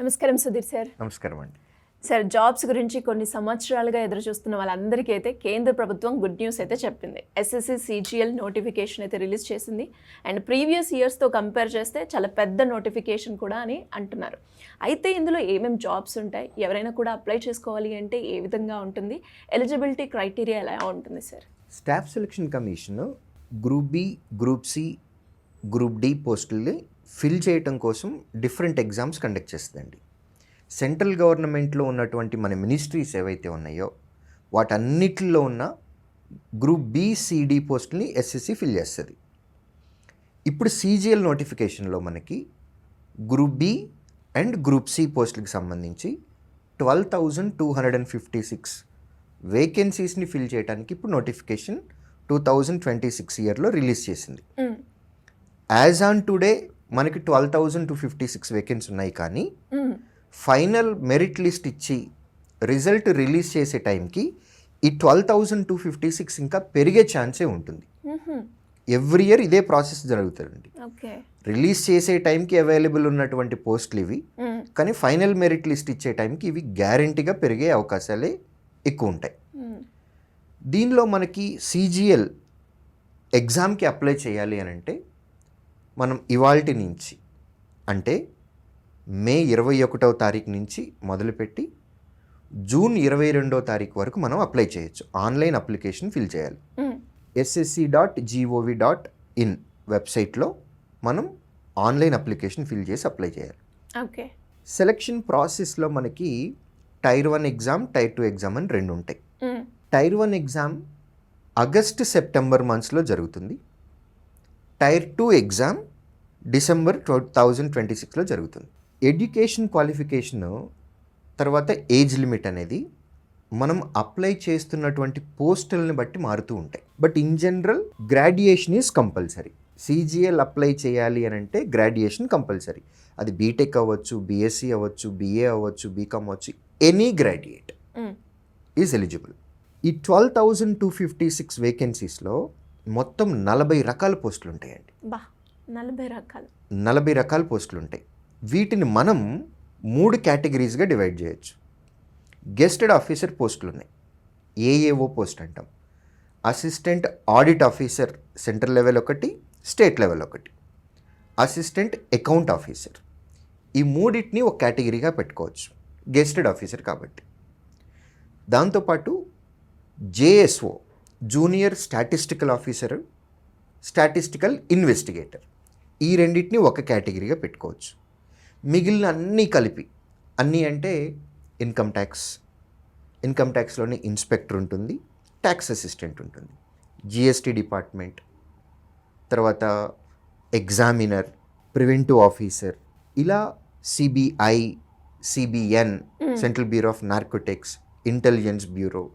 నమస్కారం సుధీర్ సార్. నమస్కారం అండి. సార్, జాబ్స్ గురించి కొన్ని సంవత్సరాలుగా ఎదురు చూస్తున్న వాళ్ళందరికీ అయితే కేంద్ర ప్రభుత్వం గుడ్ న్యూస్ అయితే చెప్పింది. ఎస్ఎస్సి సిజిఎల్ నోటిఫికేషన్ అయితే రిలీజ్ చేసింది. అండ్ ప్రీవియస్ ఇయర్స్తో కంపేర్ చేస్తే చాలా పెద్ద నోటిఫికేషన్ కూడా అని అంటున్నారు. అయితే ఇందులో ఏమేమి జాబ్స్ ఉంటాయి, ఎవరైనా కూడా అప్లై చేసుకోవాలి అంటే ఏ విధంగా ఉంటుంది, ఎలిజిబిలిటీ క్రైటీరియా ఎలా ఉంటుంది sir? Staff selection commission group B, group C, group D పోస్టుల్ని ఫిల్ చేయటం కోసం డిఫరెంట్ ఎగ్జామ్స్ కండక్ట్ చేస్తుందండి. సెంట్రల్ గవర్నమెంట్లో ఉన్నటువంటి మన మినిస్ట్రీస్ ఏవైతే ఉన్నాయో వాటన్నిటిలో ఉన్న గ్రూప్ బి, సిడి పోస్టుల్ని ఎస్ఎస్సి ఫిల్ చేస్తుంది. ఇప్పుడు సిజిఎల్ నోటిఫికేషన్లో మనకి group B and group C పోస్టులకు సంబంధించి 12,256 వేకెన్సీస్ని ఫిల్ చేయడానికి ఇప్పుడు నోటిఫికేషన్ 2026 ఇయర్లో రిలీజ్ చేసింది. యాజ్ ఆన్ టుడే మనకి 12,256 వేకెన్సీ ఉన్నాయి. కానీ ఫైనల్ మెరిట్ లిస్ట్ ఇచ్చి రిజల్ట్ రిలీజ్ చేసే టైంకి ఈ 12,256 ఇంకా పెరిగే ఛాన్సే ఉంటుంది. ఎవ్రీ ఇయర్ ఇదే ప్రాసెస్ జరుగుతుందండి. రిలీజ్ చేసే టైంకి అవైలబుల్ ఉన్నటువంటి పోస్టులు ఇవి, కానీ ఫైనల్ మెరిట్ లిస్ట్ ఇచ్చే టైంకి ఇవి గ్యారంటీగా పెరిగే అవకాశాలే ఎక్కువ ఉంటాయి. దీనిలో మనకి సిజిఎల్ ఎగ్జామ్కి అప్లై చేయాలి అని అంటే మనం ఇవాల్టి నుంచి అంటే మే 21వ తారీఖు నుంచి మొదలుపెట్టి జూన్ 22వ తారీఖు వరకు మనం అప్లై చేయొచ్చు. ఆన్లైన్ అప్లికేషన్ ఫిల్ చేయాలి. ssc.gov.in వెబ్సైట్లో మనం ఆన్లైన్ అప్లికేషన్ ఫిల్ చేసి అప్లై చేయాలి. ఓకే. సెలక్షన్ ప్రాసెస్లో మనకి టైర్ 1 ఎగ్జామ్, టైర్ 2 ఎగ్జామ్ అని రెండు ఉంటాయి. టైర్ 1 ఎగ్జామ్ ఆగస్ట్, సెప్టెంబర్ మంత్స్లో జరుగుతుంది. టైర్ 2 ఎగ్జామ్ డిసెంబర్ 2026లో జరుగుతుంది. ఎడ్యుకేషన్ క్వాలిఫికేషన్ తర్వాత ఏజ్ లిమిట్ అనేది మనం అప్లై చేస్తున్నటువంటి పోస్టులను బట్టి మారుతూ ఉంటాయి. But in general graduation is compulsory. CGL apply చేయాలి అని అంటే గ్రాడ్యుయేషన్ కంపల్సరీ. అది బీటెక్ అవ్వచ్చు, బీఎస్సీ అవ్వచ్చు, బీఏ అవ్వచ్చు, బీకామ్ అవ్వచ్చు, ఎనీ గ్రాడ్యుయేట్ ఈజ్ ఎలిజిబుల్. ఈ 12,256 వేకెన్సీస్లో మొత్తం 40 రకాల పోస్టులు ఉంటాయండి. 40 రకాల పోస్టులు ఉంటాయి. వీటిని మనం 3 కేటగిరీస్గా డివైడ్ చేయొచ్చు. గెస్టెడ్ ఆఫీసర్ పోస్టులు ఉన్నాయి, ఏఏఓ పోస్ట్ అంటాం. Assistant audit officer central level ఒకటి, స్టేట్ లెవెల్ ఒకటి. అసిస్టెంట్ అకౌంట్ ఆఫీసర్, ఈ మూడింటిని ఒక కేటగిరీగా పెట్టుకోవచ్చు గెస్టెడ్ ఆఫీసర్ కాబట్టి. దాంతోపాటు JSO junior statistical officer, statistical investigator, ఈ రెండింటిని ఒక కేటగిరీగా పెట్టుకోవచ్చు. మిగిలిన అన్నీ కలిపి, అన్నీ అంటే ఇన్కమ్ ట్యాక్స్లోనే ఇన్స్పెక్టర్ ఉంటుంది, ట్యాక్స్ అసిస్టెంట్ ఉంటుంది, జిఎస్టీ డిపార్ట్మెంట్, తర్వాత ఎగ్జామినర్, ప్రివెంటివ్ ఆఫీసర్, ఇలా CBI, CBN central bureau of narcotics, intelligence bureau,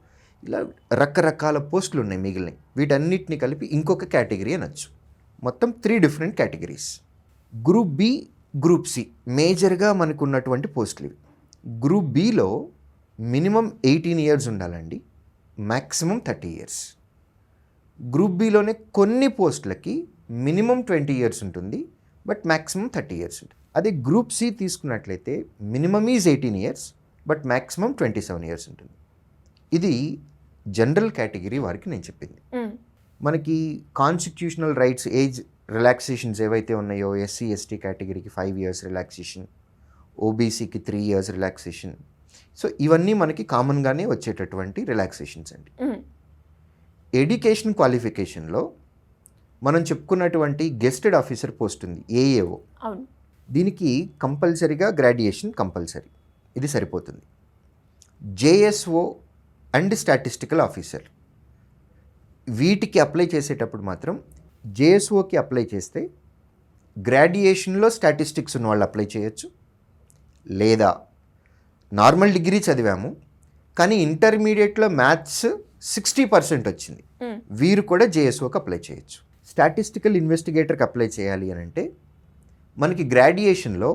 ఇలా రకరకాల పోస్టులు ఉన్నాయి మిగిలినవి. వీటన్నిటిని కలిపి ఇంకొక కేటగిరీ అనొచ్చు. మొత్తం 3 different categories. Group B, group C మేజర్గా మనకు ఉన్నటువంటి పోస్టులు ఇవి. గ్రూప్ బిలో మినిమం 18 ఇయర్స్ ఉండాలండి, మ్యాక్సిమం 30 ఇయర్స్. గ్రూప్ బిలోనే కొన్ని పోస్టులకి మినిమం 20 ఇయర్స్ ఉంటుంది, బట్ మ్యాక్సిమం 30 ఇయర్స్ ఉంటుంది. అదే గ్రూప్ సి తీసుకున్నట్లయితే minimum is 18 years, but maximum 27 years ఉంటుంది. ఇది జనరల్ కేటగిరీ వారికి నేను చెప్పింది. మనకి కాన్స్టిట్యూషనల్ రైట్స్ ఏజ్ రిలాక్సేషన్స్ ఏవైతే ఉన్నాయో, ఎస్సీ ఎస్టీ కేటగిరీకి 5 ఇయర్స్ రిలాక్సేషన్, ఓబీసీకి 3 ఇయర్స్ రిలాక్సేషన్. సో ఇవన్నీ మనకి కామన్గానే వచ్చేటటువంటి రిలాక్సేషన్స్ అండి. ఎడ్యుకేషన్ క్వాలిఫికేషన్లో మనం చెప్పుకున్నటువంటి గెస్టెడ్ ఆఫీసర్ పోస్ట్ ఉంది, ఏఏఓ. దీనికి కంపల్సరీగా గ్రాడ్యుయేషన్ కంపల్సరీ, ఇది సరిపోతుంది. జేఎస్ఓ అండ్ స్టాటిస్టికల్ ఆఫీసర్, వీటికి అప్లై చేసేటప్పుడు మాత్రం జేఎస్ఓకి అప్లై చేస్తే గ్రాడ్యుయేషన్లో స్టాటిస్టిక్స్ ఉన్న వాళ్ళు అప్లై చేయొచ్చు, లేదా నార్మల్ డిగ్రీ చదివాము కానీ ఇంటర్మీడియట్లో మ్యాథ్స్ 60% వచ్చింది, వీరు కూడా జేఎస్ఓకి అప్లై చేయొచ్చు. స్టాటిస్టికల్ ఇన్వెస్టిగేటర్కి అప్లై చేయాలి అని అంటే మనకి గ్రాడ్యుయేషన్లో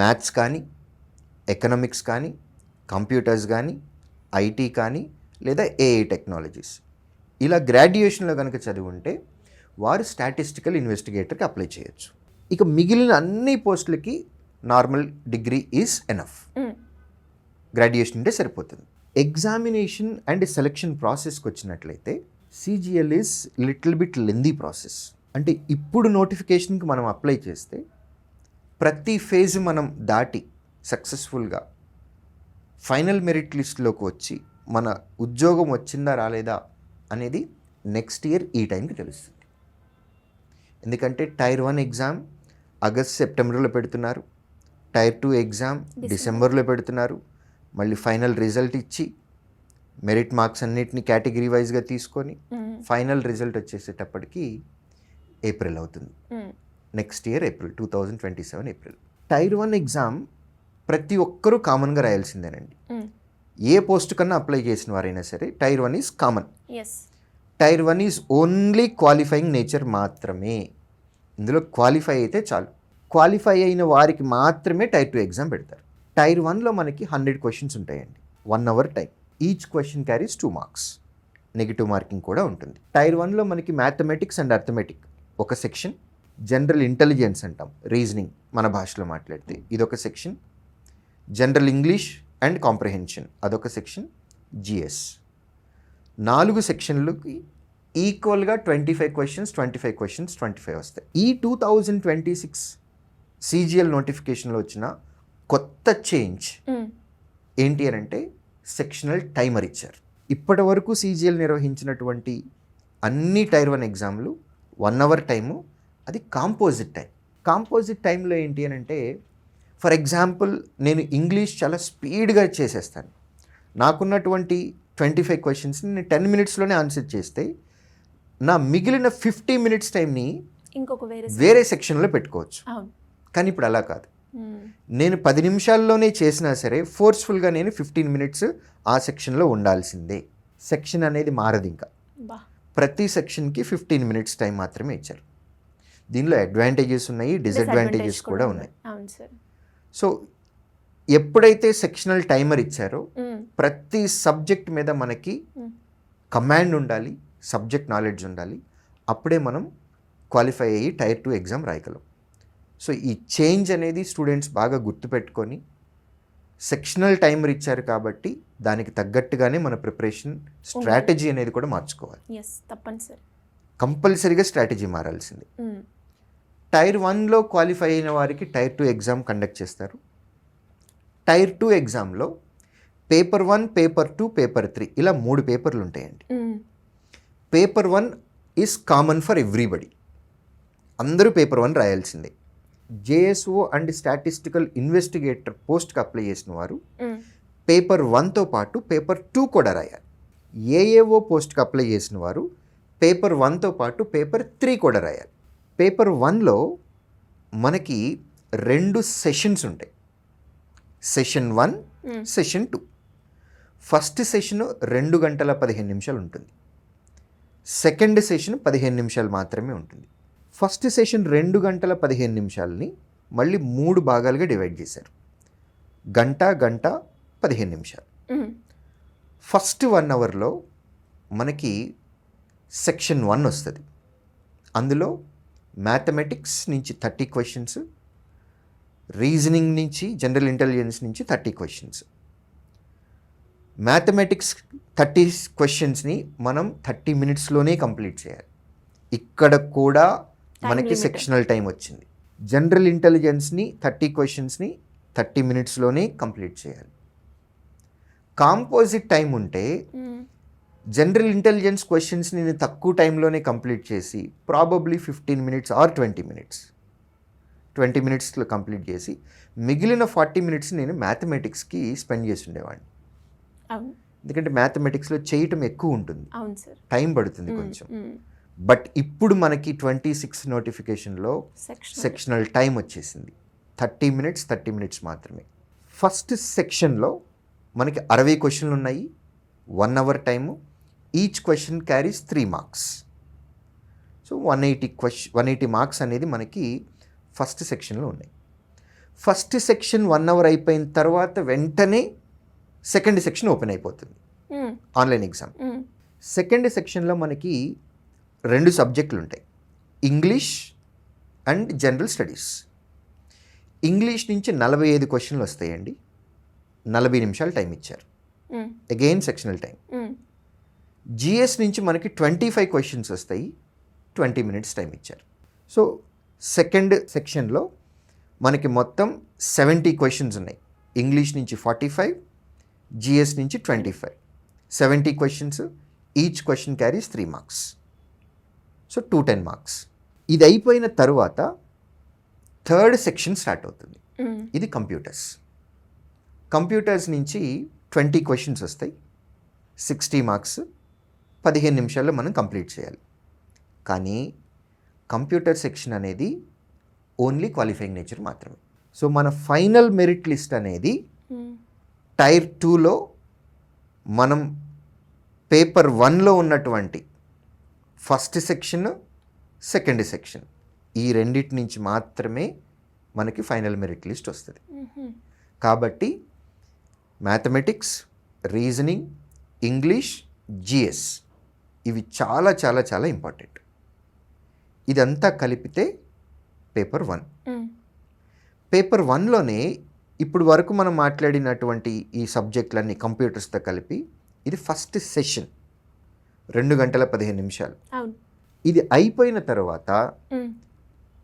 మ్యాథ్స్ కానీ, ఎకనామిక్స్ కానీ, కంప్యూటర్స్ కానీ, ఐటీ కానీ, లేదా ఏఐ టెక్నాలజీస్, ఇలా గ్రాడ్యుయేషన్లో కనుక చదివి ఉంటే వారు స్టాటిస్టికల్ ఇన్వెస్టిగేటర్కి అప్లై చేయొచ్చు. ఇక మిగిలిన అన్ని పోస్టులకి normal degree is enough, graduation ఉంటే సరిపోతుంది. ఎగ్జామినేషన్ అండ్ సెలక్షన్ ప్రాసెస్కి వచ్చినట్లయితే CGL is little bit lengthy process. అంటే ఇప్పుడు నోటిఫికేషన్కి మనం అప్లై చేస్తే ప్రతి ఫేజ్ మనం దాటి సక్సెస్ఫుల్గా ఫైనల్ మెరిట్ లిస్ట్లోకి వచ్చి మన ఉద్యోగం వచ్చిందా రాలేదా అనేది నెక్స్ట్ ఇయర్ ఈ టైంకి తెలుస్తుంది. ఎందుకంటే టైర్ 1 ఎగ్జామ్ ఆగస్ట్ సెప్టెంబర్లో పెడుతున్నారు, టైర్ 2 ఎగ్జామ్ డిసెంబర్లో పెడుతున్నారు, మళ్ళీ ఫైనల్ రిజల్ట్ ఇచ్చి మెరిట్ మార్క్స్ అన్నిటిని కేటగిరీ వైజ్గా తీసుకొని ఫైనల్ రిజల్ట్ వచ్చేసేటప్పటికి ఏప్రిల్ అవుతుంది. Next year April 2027 April. Tier 1 exam ప్రతి ఒక్కరూ కామన్గా రాయాల్సిందేనండి. ఏ పోస్ట్ కన్నా అప్లై చేసిన వారైనా సరే tier 1 is common. Tier 1 is only qualifying nature మాత్రమే. ఇందులో క్వాలిఫై అయితే చాలు. క్వాలిఫై అయిన వారికి మాత్రమే టైర్ 2 ఎగ్జామ్ పెడతారు. టైర్ 1లో మనకి 100 క్వశ్చన్స్ ఉంటాయండి, 1 hour time. Each question carries 2 marks, negative marking కూడా ఉంటుంది. టైర్ 1లో మనకి మ్యాథమెటిక్స్ అండ్ అర్థమెటిక్ ఒక సెక్షన్, జనరల్ ఇంటెలిజెన్స్ అంటాం, రీజనింగ్ మన భాషలో మాట్లాడితే ఇదొక section, general English and comprehension అదొక సెక్షన్, GS. 4 సెక్షన్లకి ఈక్వల్గా 25 క్వశ్చన్స్ 25 వస్తాయి. ఈ 2026 CGL నోటిఫికేషన్లో వచ్చిన కొత్త చేంజ్ ఏంటి అని అంటే సెక్షనల్ టైమర్ ఇచ్చారు. ఇప్పటి వరకు CGL నిర్వహించినటువంటి అన్ని టైర్ 1 ఎగ్జామ్లు 1 అవర్ టైము, అది కాంపోజిట్ టైం. కాంపోజిట్ టైంలో ఏంటి అని అంటే ఫర్ ఎగ్జాంపుల్ నేను ఇంగ్లీష్ చాలా స్పీడ్గా చేసేస్తాను, నాకున్నటువంటి 25 క్వశ్చన్స్ని నేను 10 మినిట్స్లోనే ఆన్సర్ చేస్తే నా మిగిలిన 50 మినిట్స్ టైంని ఇంకొక వేరే సెక్షన్లో పెట్టుకోవచ్చు. కానీ ఇప్పుడు అలా కాదు. నేను 10 నిమిషాల్లోనే చేసినా సరే ఫోర్స్ఫుల్గా నేను 15 మినిట్స్ ఆ సెక్షన్లో ఉండాల్సిందే. సెక్షన్ అనేది మారదు. ఇంకా ప్రతి సెక్షన్కి 15 మినిట్స్ టైం మాత్రమే ఇచ్చారు. దీనిలో అడ్వాంటేజెస్ ఉన్నాయి, డిసడ్వాంటేజెస్ కూడా ఉన్నాయి. సో ఎప్పుడైతే సెక్షనల్ టైమర్ ఇచ్చారో ప్రతి సబ్జెక్ట్ మీద మనకి కమాండ్ ఉండాలి, సబ్జెక్ట్ నాలెడ్జ్ ఉండాలి, అప్పుడే మనం క్వాలిఫై అయ్యి టైర్ 2 ఎగ్జామ్ రాయగలం. సో ఈ చేంజ్ అనేది స్టూడెంట్స్ బాగా గుర్తుపెట్టుకొని సెక్షనల్ టైమర్ ఇచ్చారు కాబట్టి దానికి తగ్గట్టుగానే మన ప్రిపరేషన్ స్ట్రాటజీ అనేది కూడా మార్చుకోవాలి. కంపల్సరీగా స్ట్రాటజీ మారాల్సింది. టైర్ 1లో క్వాలిఫై అయిన వారికి టైర్ 2 ఎగ్జామ్ కండక్ట్ చేస్తారు. టైర్ 2 ఎగ్జామ్లో పేపర్ 1, పేపర్ 2, పేపర్ 3 ఇలా 3 పేపర్లు ఉంటాయండి. Paper 1 is common for everybody, అందరూ పేపర్ 1 రాయాల్సిందే. JSO అండ్ స్టాటిస్టికల్ ఇన్వెస్టిగేటర్ పోస్ట్కి అప్లై చేసిన వారు పేపర్ 1తో పాటు పేపర్ 2 కూడా రాయాలి. AAO పోస్ట్కి అప్లై చేసిన వారు పేపర్ 1తో పాటు పేపర్ 3 కూడా రాయాలి. పేపర్ 1లో మనకి 2 సెషన్స్ ఉంటాయి, సెషన్ 1, సెషన్ 2. ఫస్ట్ సెషన్ 2 గంటల 15 నిమిషాలు ఉంటుంది, సెకండ్ సెషన్ 15 నిమిషాలు మాత్రమే ఉంటుంది. ఫస్ట్ సెషన్ 2 గంటల 15 నిమిషాలని మళ్ళీ 3 భాగాలుగా డివైడ్ చేశారు, గంట 15 నిమిషాలు. ఫస్ట్ 1 అవర్లో మనకి సెక్షన్ 1 వస్తుంది. అందులో మ్యాథమెటిక్స్ నుంచి 30 క్వశ్చన్స్, రీజనింగ్ నుంచి, జనరల్ ఇంటెలిజెన్స్ నుంచి 30 క్వశ్చన్స్. మ్యాథమెటిక్స్ 30 క్వశ్చన్స్ని మనం 30 మినిట్స్లోనే కంప్లీట్ చేయాలి. ఇక్కడ కూడా మనకి సెక్షనల్ టైం వచ్చింది. జనరల్ ఇంటెలిజెన్స్ని 30 క్వశ్చన్స్ని 30 మినిట్స్లోనే కంప్లీట్ చేయాలి. కాంపోజిట్ టైం ఉంటే జనరల్ ఇంటెలిజెన్స్ క్వశ్చన్స్ని నేను తక్కువ టైంలోనే కంప్లీట్ చేసి ప్రాబబ్లీ 15 మినిట్స్ ఆర్ 20 మినిట్స్లో కంప్లీట్ చేసి మిగిలిన 40 మినిట్స్ నేను మ్యాథమెటిక్స్కి స్పెండ్ చేసి ఉండేవాడిని. ఎందుకంటే మ్యాథమెటిక్స్లో చేయటం ఎక్కువ ఉంటుంది, టైం పడుతుంది కొంచెం. బట్ ఇప్పుడు మనకి 26 నోటిఫికేషన్లో సెక్షనల్ టైం వచ్చేసింది, 30 మినిట్స్ మాత్రమే. ఫస్ట్ సెక్షన్లో మనకి 60 క్వశ్చన్లు ఉన్నాయి, 1 hour time. Each question carries 3 marks. So 180 marks అనేది మనకి ఫస్ట్ సెక్షన్లో ఉన్నాయి. ఫస్ట్ సెక్షన్ 1 అవర్ అయిపోయిన తర్వాత వెంటనే సెకండ్ సెక్షన్ ఓపెన్ అయిపోతుంది, ఆన్లైన్ ఎగ్జామ్. సెకండ్ సెక్షన్లో మనకి 2 సబ్జెక్టులు ఉంటాయి, English and general studies. English నుంచి 45 క్వశ్చన్లు వస్తాయండి, 40 నిమిషాలు టైం ఇచ్చారు, అగైన్ సెక్షనల్ టైం. జిఎస్ నుంచి మనకి 25 క్వశ్చన్స్ వస్తాయి, 20 మినిట్స్ టైం ఇచ్చారు. సో సెకండ్ సెక్షన్లో మనకి మొత్తం 70 క్వశ్చన్స్ ఉన్నాయి. ఇంగ్లీష్ నుంచి 45, జిఎస్ నుంచి 25, 70 questions. Each question carries 3 marks. So 210 marks. ఇది అయిపోయిన తర్వాత థర్డ్ సెక్షన్ స్టార్ట్ అవుతుంది. ఇది కంప్యూటర్స్. కంప్యూటర్స్ నుంచి 20 క్వశ్చన్స్ వస్తాయి, 60 మార్క్స్. 15 నిమిషాల్లో మనం కంప్లీట్ చేయాలి. కానీ కంప్యూటర్ సెక్షన్ అనేది ఓన్లీ క్వాలిఫైయింగ్ నేచర్ మాత్రమే. సో మన ఫైనల్ మెరిట్ లిస్ట్ అనేది టైర్ 2లో మనం పేపర్ 1లో ఉన్నటువంటి ఫస్ట్ సెక్షన్, సెకండ్ సెక్షన్, ఈ రెండిటి నుంచి మాత్రమే మనకి ఫైనల్ మెరిట్ లిస్ట్ వస్తుంది. కాబట్టి మ్యాథమెటిక్స్, రీజనింగ్, ఇంగ్లీష్, జిఎస్ ఇవి చాలా చాలా చాలా ఇంపార్టెంట్. ఇదంతా కలిపితే పేపర్ 1. పేపర్ 1లోనే ఇప్పుడు వరకు మనం మాట్లాడినటువంటి ఈ సబ్జెక్టులన్నీ కంప్యూటర్స్తో కలిపి ఇది ఫస్ట్ సెషన్, 2 గంటల 15 నిమిషాలు. ఇది అయిపోయిన తర్వాత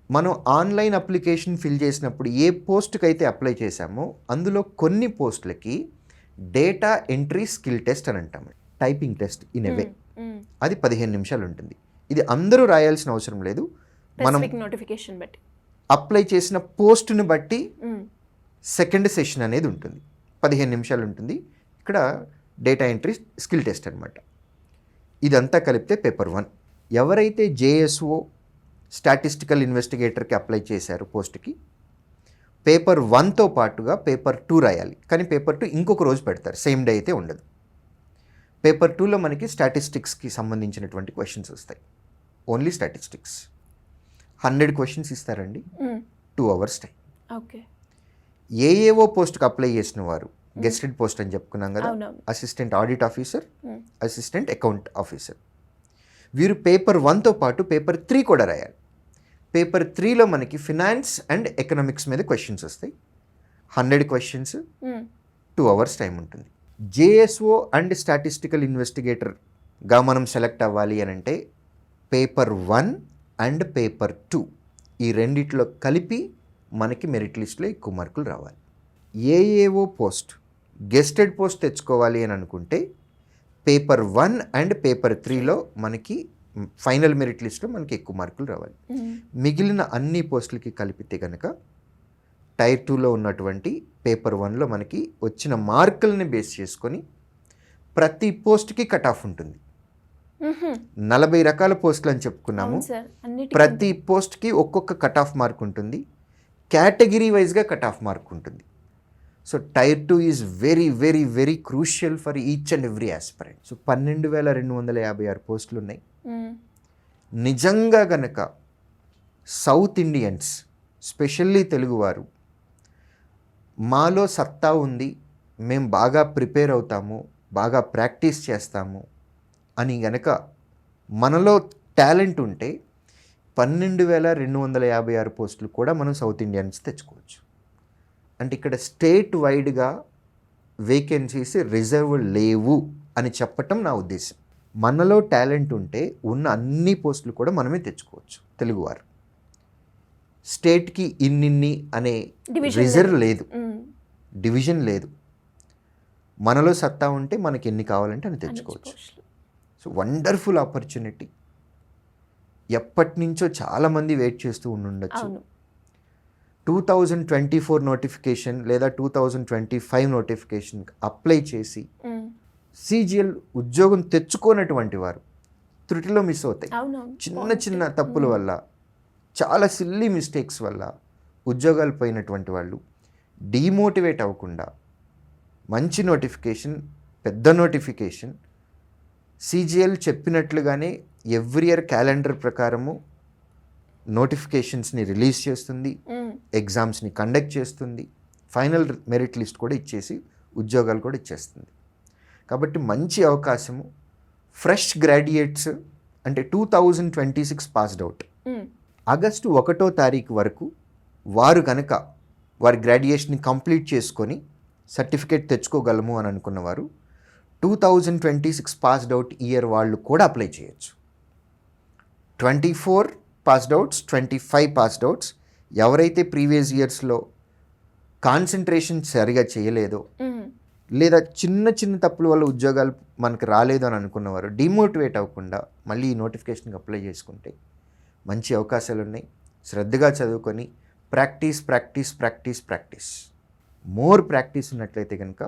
మనం ఆన్లైన్ అప్లికేషన్ ఫిల్ చేసినప్పుడు ఏ పోస్ట్కి అయితే అప్లై చేశామో అందులో కొన్ని పోస్టులకి డేటా ఎంట్రీ స్కిల్ టెస్ట్ అని అంటాము, టైపింగ్ టెస్ట్ ఇన్ ఎ వే. అది 15 నిమిషాలు ఉంటుంది. ఇది అందరూ రాయాల్సిన అవసరం లేదు, మనం నోటిఫికేషన్ బట్టి అప్లై చేసిన పోస్ట్ని బట్టి సెకండ్ సెషన్ అనేది ఉంటుంది, 15 నిమిషాలు ఉంటుంది. ఇక్కడ డేటా ఎంట్రీ స్కిల్ టెస్ట్ అనమాట. ఇదంతా కలిపితే పేపర్ 1. ఎవరైతే జేఎస్ఓ స్టాటిస్టికల్ ఇన్వెస్టిగేటర్కి అప్లై చేశారో పోస్ట్కి, పేపర్ 1తో పాటుగా పేపర్ 2 రాయాలి. కానీ పేపర్ 2 ఇంకొక రోజు పెడతారు, సేమ్ డే అయితే ఉండదు. పేపర్ 2లో మనకి స్టాటిస్టిక్స్కి సంబంధించినటువంటి క్వశ్చన్స్ వస్తాయి, ఓన్లీ స్టాటిస్టిక్స్. 100 క్వశ్చన్స్ ఇస్తారండి, 2 hours టైం. ఓకే. ఏఏఓ పోస్ట్కి అప్లై చేసిన వారు, గెస్టెడ్ పోస్ట్ అని చెప్పుకున్నాం కదా, assistant audit officer, assistant account officer, వీరు పేపర్ 1తో పాటు పేపర్ 3 కూడా రాయాలి. పేపర్ 3లో మనకి ఫినాన్స్ అండ్ ఎకనామిక్స్ మీద క్వశ్చన్స్ వస్తాయి, 100 క్వశ్చన్స్, 2 hours టైం ఉంటుంది. జేఎస్ఓ అండ్ స్టాటిస్టికల్ ఇన్వెస్టిగేటర్గా మనం సెలెక్ట్ అవ్వాలి అని అంటే పేపర్ 1 అండ్ పేపర్ 2 ఈ రెండిట్లో కలిపి మనకి మెరిట్ లిస్ట్లో ఎక్కువ మార్కులు రావాలి. ఏఏఓ పోస్ట్, గెస్టెడ్ పోస్ట్ తెచ్చుకోవాలి అని అనుకుంటే పేపర్ 1 అండ్ పేపర్ 3లో మనకి ఫైనల్ మెరిట్ లిస్ట్లో మనకి ఎక్కువ మార్కులు రావాలి. మిగిలిన అన్ని పోస్టులకి కలిపితే కనుక టైర్ 2లో ఉన్నటువంటి పేపర్ 1లో మనకి వచ్చిన మార్కుల్ని బేస్ చేసుకొని ప్రతి పోస్ట్కి కట్ ఆఫ్ ఉంటుంది. 40 రకాల పోస్టులు అని చెప్పుకున్నాము, ప్రతి పోస్ట్కి ఒక్కొక్క కట్ ఆఫ్ మార్క్ ఉంటుంది, కేటగిరీ వైజ్గా కట్ ఆఫ్ మార్క్ ఉంటుంది. So tier 2 is very very very crucial for each and every aspirant. So 12,256 పోస్టులు ఉన్నాయి. నిజంగా గనక సౌత్ ఇండియన్స్, స్పెషల్లీ తెలుగువారు, మాలో సత్తా ఉంది, మేము బాగా ప్రిపేర్ అవుతాము, బాగా ప్రాక్టీస్ చేస్తాము అని గనక మనలో టాలెంట్ ఉంటే 12,256 పోస్టులు కూడా మనం సౌత్ ఇండియన్స్ తెచ్చుకోవచ్చు. అంటే ఇక్కడ స్టేట్ వైడ్గా వేకెన్సీస్ రిజర్వ్ లేవు అని చెప్పటం నా ఉద్దేశం. మనలో టాలెంట్ ఉంటే ఉన్న అన్ని పోస్టులు కూడా మనమే తెచ్చుకోవచ్చు తెలుగువారు. స్టేట్కి ఇన్నిన్ని అనే రిజర్వ్ లేదు, డివిజన్ లేదు. మనలో సత్తా ఉంటే మనకి ఎన్ని కావాలంటే అని తెచ్చుకోవచ్చు. So wonderful opportunity. ఎప్పటి నుంచో చాలామంది వెయిట్ చేస్తూ ఉండొచ్చు. 2024 నోటిఫికేషన్ లేదా 2025 నోటిఫికేషన్ అప్లై చేసి CGL ఉద్యోగం తెచ్చుకోనటువంటి వారు త్రుటిలో మిస్ అవుతాయి. చిన్న చిన్న తప్పుల వల్ల, చాలా సిల్లీ మిస్టేక్స్ వల్ల ఉద్యోగాలు పోయినటువంటి వాళ్ళు డీమోటివేట్ అవ్వకుండా మంచి నోటిఫికేషన్, పెద్ద నోటిఫికేషన్, CGL చెప్పినట్లుగానే ఎవ్రీ ఇయర్ క్యాలెండర్ ప్రకారము నోటిఫికేషన్స్ని రిలీజ్ చేస్తుంది, ఎగ్జామ్స్ని కండక్ట్ చేస్తుంది, ఫైనల్ మెరిట్ లిస్ట్ కూడా ఇచ్చేసి ఉద్యోగాలు కూడా ఇచ్చేస్తుంది. కాబట్టి మంచి అవకాశము. ఫ్రెష్ గ్రాడ్యుయేట్స్ అంటే 2026 పాస్డ్ అవుట్, ఆగస్టు 1వ తారీఖు వరకు వారు కనుక వారి గ్రాడ్యుయేషన్ని కంప్లీట్ చేసుకొని సర్టిఫికేట్ తెచ్చుకోగలము అని అనుకున్నవారు 2026 పాస్డ్ అవుట్ ఇయర్ వాళ్ళు కూడా అప్లై చేయొచ్చు. 24 పాస్డ్ అవుట్స్, 25 పాస్డ్ అవుట్స్, ఎవరైతే ప్రీవియస్ ఇయర్స్లో కాన్సన్ట్రేషన్ సరిగా చేయలేదో లేదా చిన్న చిన్న తప్పుల వల్ల ఉద్యోగాలు మనకు రాలేదు అని అనుకున్నవారు డిమోటివేట్ అవ్వకుండా మళ్ళీ ఈ నోటిఫికేషన్కి అప్లై చేసుకుంటే మంచి అవకాశాలు ఉన్నాయి. శ్రద్ధగా చదువుకొని ప్రాక్టీస్ మోర్ ప్రాక్టీస్ ఉన్నట్లయితే కనుక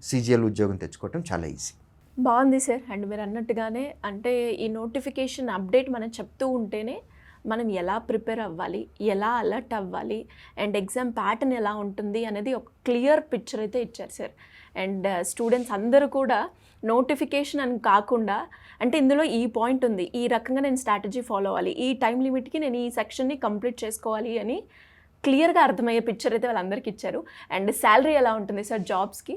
CGL ఉద్యోగం తెచ్చుకోవటం చాలా ఈజీ. బాగుంది సార్. అండ్ మీరు అన్నట్టుగానే అంటే ఈ నోటిఫికేషన్ అప్డేట్ మనం చెప్తూ ఉంటేనే మనం ఎలా ప్రిపేర్ అవ్వాలి, ఎలా అలర్ట్ అవ్వాలి, అండ్ ఎగ్జామ్ ప్యాటర్న్ ఎలా ఉంటుంది అనేది ఒక క్లియర్ పిక్చర్ అయితే ఇచ్చారు సార్. అండ్ స్టూడెంట్స్ అందరూ కూడా నోటిఫికేషన్ అని కాకుండా అంటే ఇందులో ఈ పాయింట్ ఉంది, ఈ రకంగా నేను స్ట్రాటజీ ఫాలో అవ్వాలి, ఈ టైం లిమిట్కి నేను ఈ సెక్షన్ని కంప్లీట్ చేసుకోవాలి అని క్లియర్గా అర్థమయ్యే పిక్చర్ అయితే వాళ్ళందరికీ ఇచ్చారు. అండ్ శాలరీ ఎలా ఉంటుంది సార్ జాబ్స్కి?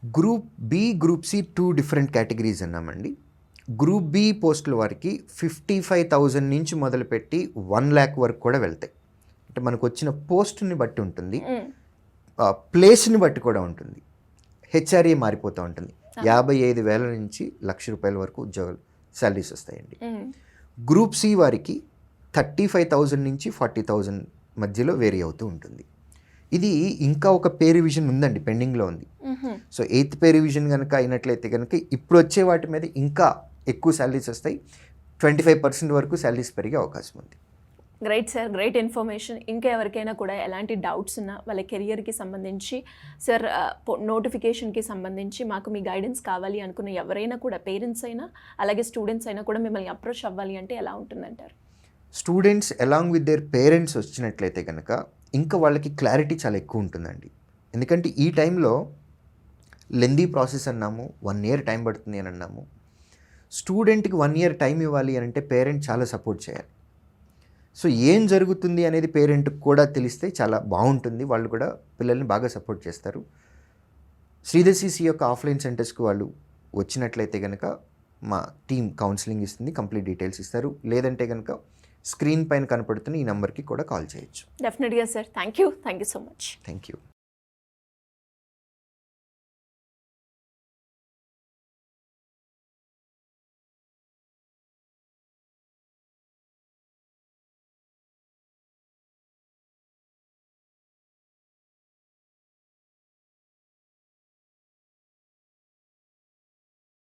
Group B, group C 2 different categories అన్నామండి. గ్రూప్ బి పోస్టుల వారికి 55,000 నుంచి మొదలుపెట్టి 1 lakh వరకు కూడా వెళ్తాయి. అంటే మనకు వచ్చిన పోస్ట్ని బట్టి ఉంటుంది, ప్లేస్ని బట్టి కూడా ఉంటుంది. హెచ్ఆర్ఏ మారిపోతూ ఉంటుంది. 55,000 నుంచి ₹1,00,000 వరకు ఉద్యోగాలు శాలరీస్ వస్తాయండి. గ్రూప్ సి వారికి 35,000 నుంచి 40,000 మధ్యలో వేరీ అవుతూ ఉంటుంది. ఇది ఇంకా ఒక పే రివిజన్ ఉందండి, పెండింగ్లో ఉంది. సో 8th పే రివిజన్ కనుక అయినట్లయితే కనుక ఇప్పుడు వచ్చే వాటి మీద ఇంకా ఎక్కువ శాలరీస్ వస్తాయి. 25% వరకు శాలరీస్ పెరిగే అవకాశం ఉంది. Great sir, great information. ఇంకా ఎవరికైనా కూడా ఎలాంటి డౌట్స్ ఉన్నా వాళ్ళ కెరియర్కి సంబంధించి సార్ నోటిఫికేషన్కి సంబంధించి మాకు మీ గైడెన్స్ కావాలి అనుకున్న ఎవరైనా కూడా పేరెంట్స్ అయినా అలాగే స్టూడెంట్స్ అయినా కూడా మిమ్మల్ని అప్రోచ్ అవ్వాలి అంటే ఎలా ఉంటుందంటారు? Students along with their parents వచ్చినట్లయితే కనుక ఇంకా వాళ్ళకి క్లారిటీ చాలా ఎక్కువ ఉంటుందండి. ఎందుకంటే ఈ టైంలో లెందీ ప్రాసెస్ అన్నాము, 1 year టైం పడుతుంది అని అన్నాము. స్టూడెంట్కి 1 year టైం ఇవ్వాలి అని అంటే పేరెంట్ చాలా సపోర్ట్ చేయాలి. సో ఏం జరుగుతుంది అనేది పేరెంట్కి కూడా తెలిస్తే చాలా బాగుంటుంది. వాళ్ళు కూడా పిల్లల్ని బాగా సపోర్ట్ చేస్తారు. శ్రీధర్ సిసి యొక్క ఆఫ్లైన్ సెంటర్స్కి వాళ్ళు వచ్చినట్లయితే కనుక మా టీం కౌన్సిలింగ్ ఇస్తుంది, కంప్లీట్ డీటెయిల్స్ ఇస్తారు. లేదంటే కనుక స్క్రీన్ పైన కనపడుతున్న ఈ నెంబర్కి కూడా కాల్ చేయొచ్చు. డెఫినెట్గా sir. Thank you so much. Thank you.